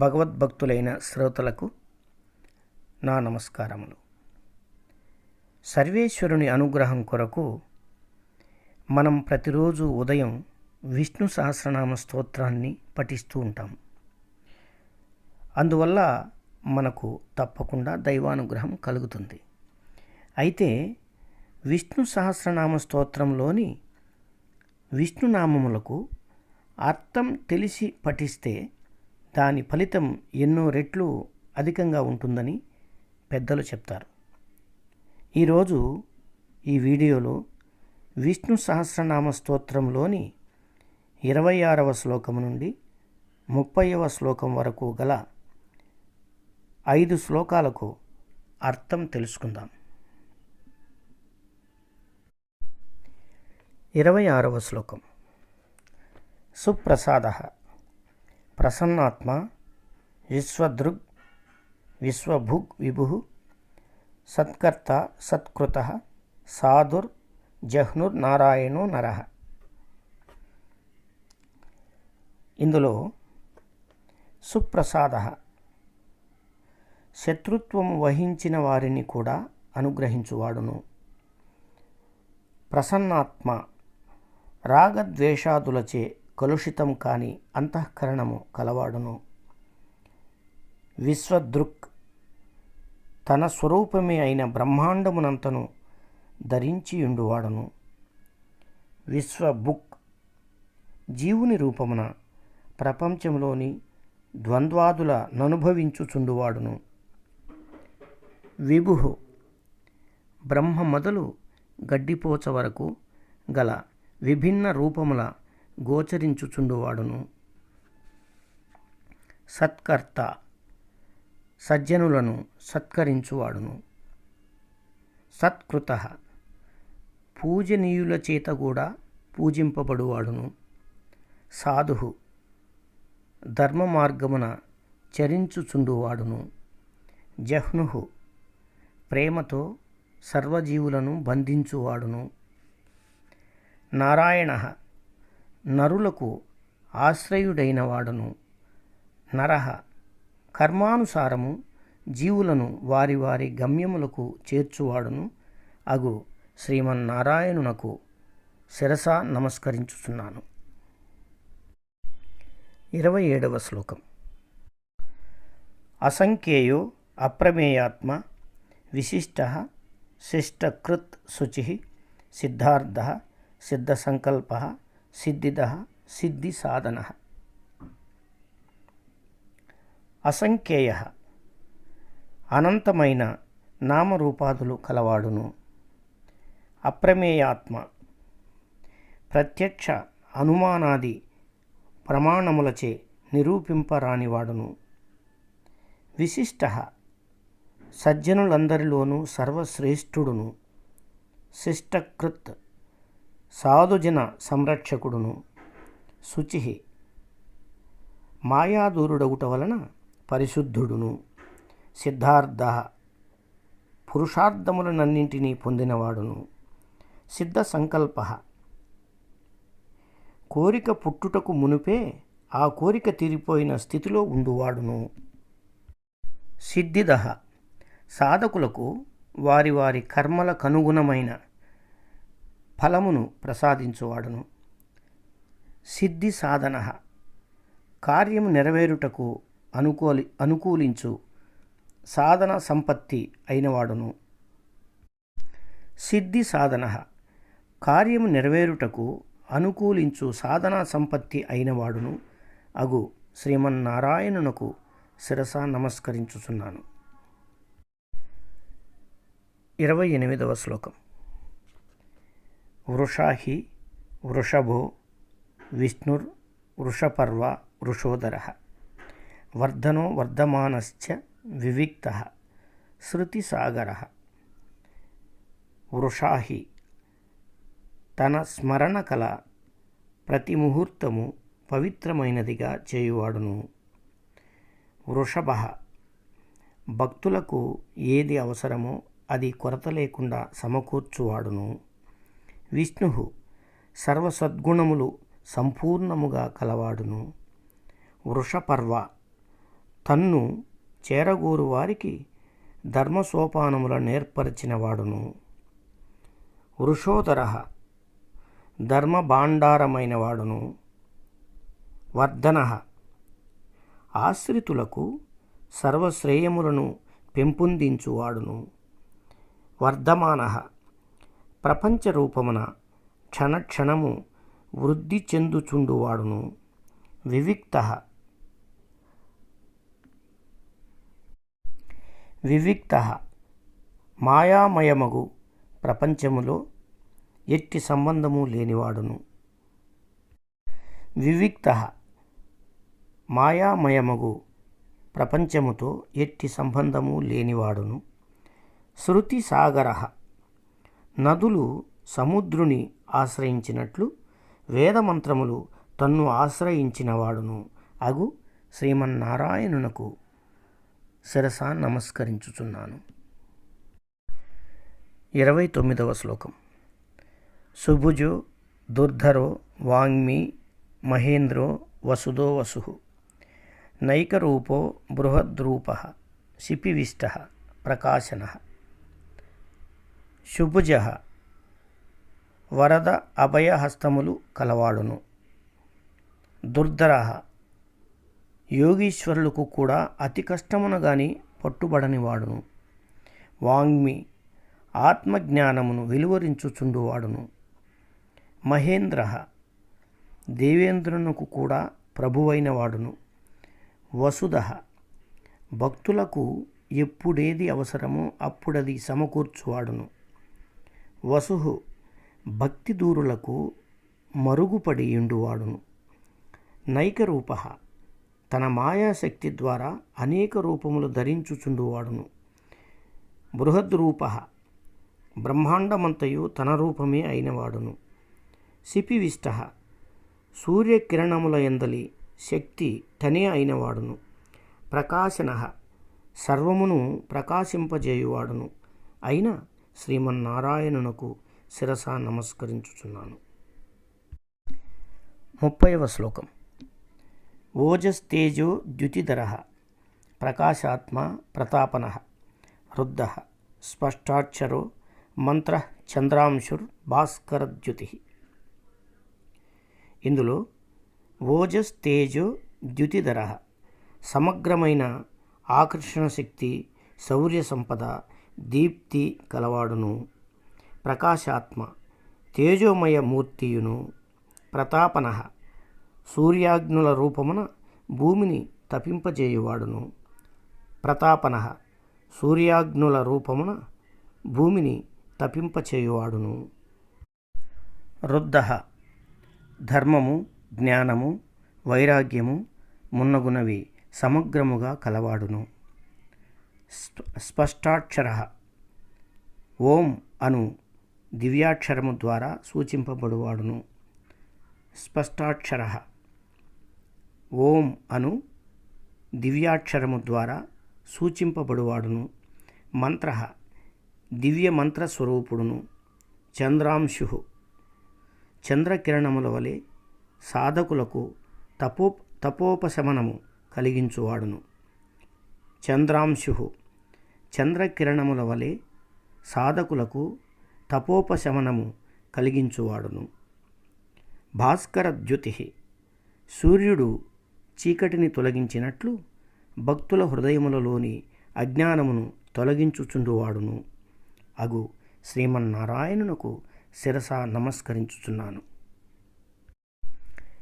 భగవద్భక్తులైన శ్రోతలకు నా నమస్కారములు. సర్వేశ్వరుని అనుగ్రహం కొరకు మనం ప్రతిరోజు ఉదయం విష్ణు సహస్రనామ స్తోత్రాన్ని పఠిస్తూ ఉంటాం. అందువల్ల మనకు తప్పకుండా దైవానుగ్రహం కలుగుతుంది. అయితే విష్ణు సహస్రనామ స్తోత్రంలోని విష్ణునామములకు అర్థం తెలిసి పఠిస్తే దాని ఫలితం ఎన్నో రెట్లు అధికంగా ఉంటుందని పెద్దలు చెప్తారు. ఈరోజు ఈ వీడియోలో విష్ణు సహస్రనామ స్తోత్రంలోని 26వ శ్లోకం నుండి 30వ శ్లోకం వరకు గల 5 శ్లోకాలకు అర్థం తెలుసుకుందాం. 26వ శ్లోకం. సుప్రసాదః ప్రసన్నాత్మా విశ్వదృగ్ విశ్వభుగ్ విభుః సత్కర్త సత్కృతః సాధుర్ జహ్నుర్నారాయణో నరః. ఇందులో సుప్రసాదః శత్రుత్వము వహించిన వారిని కూడా అనుగ్రహించువాడును. ప్రసన్నాత్మ రాగద్వేషాదులచే కలుషితం కాని అంతఃకరణము కలవాడును. విశ్వదృక్ తన స్వరూపమే అయిన బ్రహ్మాండమునంతను ధరించియుండువాడును. విశ్వభుక్ జీవుని రూపమున ప్రపంచంలోని ద్వంద్వాదుల ననుభవించుచుండువాడును. విభుః బ్రహ్మ మొదలు గడ్డిపోచ వరకు గల విభిన్న రూపముల గోచరించుచుండువాడును. సత్కర్త సజ్జనులను సత్కరించువాడును. సత్కృతః పూజనీయుల చేత కూడా పూజింపబడువాడును. సాధుః ధర్మ మార్గమున చరించుచుండువాడును. జహ్నుః ప్రేమతో సర్వజీవులను బంధించువాడును. నారాయణః నరులకు ఆశ్రయుడైన వాడును. నరః కర్మానుసారము జీవులను వారి వారి గమ్యములకు చేర్చువాడును అగు శ్రీమన్నారాయణునకు శిరసా నమస్కరించుచున్నాను. 27వ శ్లోకం. అసంఖ్యేయో అప్రమేయాత్మ విశిష్టః శిష్టకృత్ శుచిః సిద్ధార్థః సిద్ధసంకల్పః సిద్ధిదః సిద్ధిసాధనః. అసంఖ్యేయః అనంతమైన నామరూపాదులు కలవాడును. అప్రమేయాత్మ ప్రత్యక్ష అనుమానాది ప్రమాణములచే నిరూపింపరానివాడును. విశిష్టః సజ్జనులందరిలోనూ సర్వశ్రేష్ఠుడును. శిష్టకృత్ సాధుజన సంరక్షకుడును. శుచిః మాయాదూరుడగుట వలన పరిశుద్ధుడును. సిద్ధార్థః పురుషార్థములనన్నింటినీ పొందినవాడును. సిద్ధ సంకల్పః కోరిక పుట్టుటకు మునుపే ఆ కోరిక తీరిపోయిన స్థితిలో ఉండువాడును. సిద్ధిదః సాధకులకు వారి వారి కర్మలకనుగుణమైన ఫలమును ప్రసాదించువాడును. సిద్ధి సాధనః కార్యము నెరవేరుటకు అనుకూలించు సాధన సంపత్తి అయినవాడును. సిద్ధి సాధనః కార్యము నెరవేరుటకు అనుకూలించు సాధనా సంపత్తి అయినవాడును అగు శ్రీమన్నారాయణునకు శిరసా నమస్కరించుచున్నాను. 28వ శ్లోకం. వృషాహి వృషభో విష్ణుర్ వృషపర్వ వృషోదరః వర్ధనో వర్ధమానశ్చ వివిక్తః శృతిసాగరః. వృషాహి తన స్మరణ కల ప్రతి ముహూర్తము పవిత్రమైనదిగా చేయువాడును. వృషభః భక్తులకు ఏది అవసరమో అది కొరత లేకుండా సమకూర్చువాడును. విష్ణుః సర్వసద్గుణములు సంపూర్ణముగా కలవాడును. వృషపర్వ తన్ను చేరగోరు వారికి ధర్మసోపానముల నేర్పరిచిన వాడును. వృషోదర ధర్మభాండారమైన వాడును. వర్ధన ఆశ్రితులకు సర్వశ్రేయములను పెంపొందించువాడును. వర్ధమాన ప్రపంచ రూపమున క్షణక్షణము వృద్ధి చెందుచుండువాడును. వివిక్త మాయామయమగు ప్రపంచములో ఎట్టి సంబంధము లేనివాడును. వివిక్త మాయామయమగు ప్రపంచముతో ఎట్టి సంబంధము లేనివాడును. శృతి సాగర నదులు సముద్రుని ఆశ్రయించినట్లు వేదమంత్రములు తన్ను ఆశ్రయించినవాడును అగు శ్రీమన్నారాయణునకు శిరస నమస్కరించుచున్నాను. 29వ శ్లోకం. సుభుజో దుర్ధరో వాంగ్మీ మహేంద్రో వసుదో వసుః నైకరూపో బృహద్రూపః శిపివిష్టః ప్రకాశనః. శుభుజః వరద అభయహస్తములు కలవాడును. దుర్ధరః యోగీశ్వరులకు కూడా అతి కష్టమున గాని పట్టుబడనివాడును. వాంగ్మి ఆత్మజ్ఞానమును వెలువరించుచుండువాడును. మహేంద్ర దేవేంద్రునకు కూడా ప్రభువైన వాడును. వసుధ భక్తులకు ఎప్పుడేది అవసరమో అప్పుడది సమకూర్చువాడును. వసుః భక్తి దూరులకు మరుగుపడి ఉండువాడును. నైకరూప తన మాయాశక్తి ద్వారా అనేక రూపములు ధరించుచుండువాడును. బృహద్రూప బ్రహ్మాండమంతయు తన రూపమే అయినవాడును. శిపివిష్ట సూర్యకిరణముల యందలి శక్తి తనే అయినవాడును. ప్రకాశన సర్వమును ప్రకాశింపజేయువాడును అయిన శ్రీమన్నారాయణునకు శిరస నమస్కరించుచున్నాను. 30వ శ్లోకం. ఓజస్తేజో ద్యుతిధరః ప్రకాశాత్మ ప్రతాపనః రుద్ధః స్పష్టాక్షరో మంత్రః చంద్రాంశుర్ భాస్కరద్యుతిః. ఇందులో ఓజస్ తేజో ద్యుతిధరః సమగ్రమైన ఆకర్షణ శక్తి, శౌర్య సంపద, దీప్తి కలవాడును. ప్రకాశాత్మ తేజోమయ మూర్తియును. ప్రతాపనః సూర్యాగ్నుల రూపమున భూమిని తపింపజేయువాడును. ప్రతాపనః సూర్యాగ్నుల రూపమున భూమిని తపింపచేయువాడును. రుద్ధః ధర్మము, జ్ఞానము, వైరాగ్యము మున్నగునవి సమగ్రముగా కలవాడును. స్పష్టాక్షరః ఓం అను దివ్యాక్షరము ద్వారా సూచింపబడువాడును. స్పష్టాక్షరః ఓం అను దివ్యాక్షరము ద్వారా సూచింపబడువాడును. మంత్రః దివ్య మంత్రస్వరూపుడును. చంద్రాంశు చంద్రకిరణముల వలె సాధకులకు తపోపశమనము కలిగించువాడును. చంద్రాంశు చంద్రకిరణముల వలె సాధకులకు తపోపశమనము కలిగించువాడును. భాస్కరద్యుతిః సూర్యుడు చీకటిని తొలగించినట్లు భక్తుల హృదయములలోని అజ్ఞానమును తొలగించుచుండువాడును అగు శ్రీమన్నారాయణునకు శిరస నమస్కరించుచున్నాను.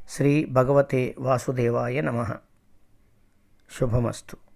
శ్రీ భగవతే వాసుదేవాయ నమః. శుభమస్తు.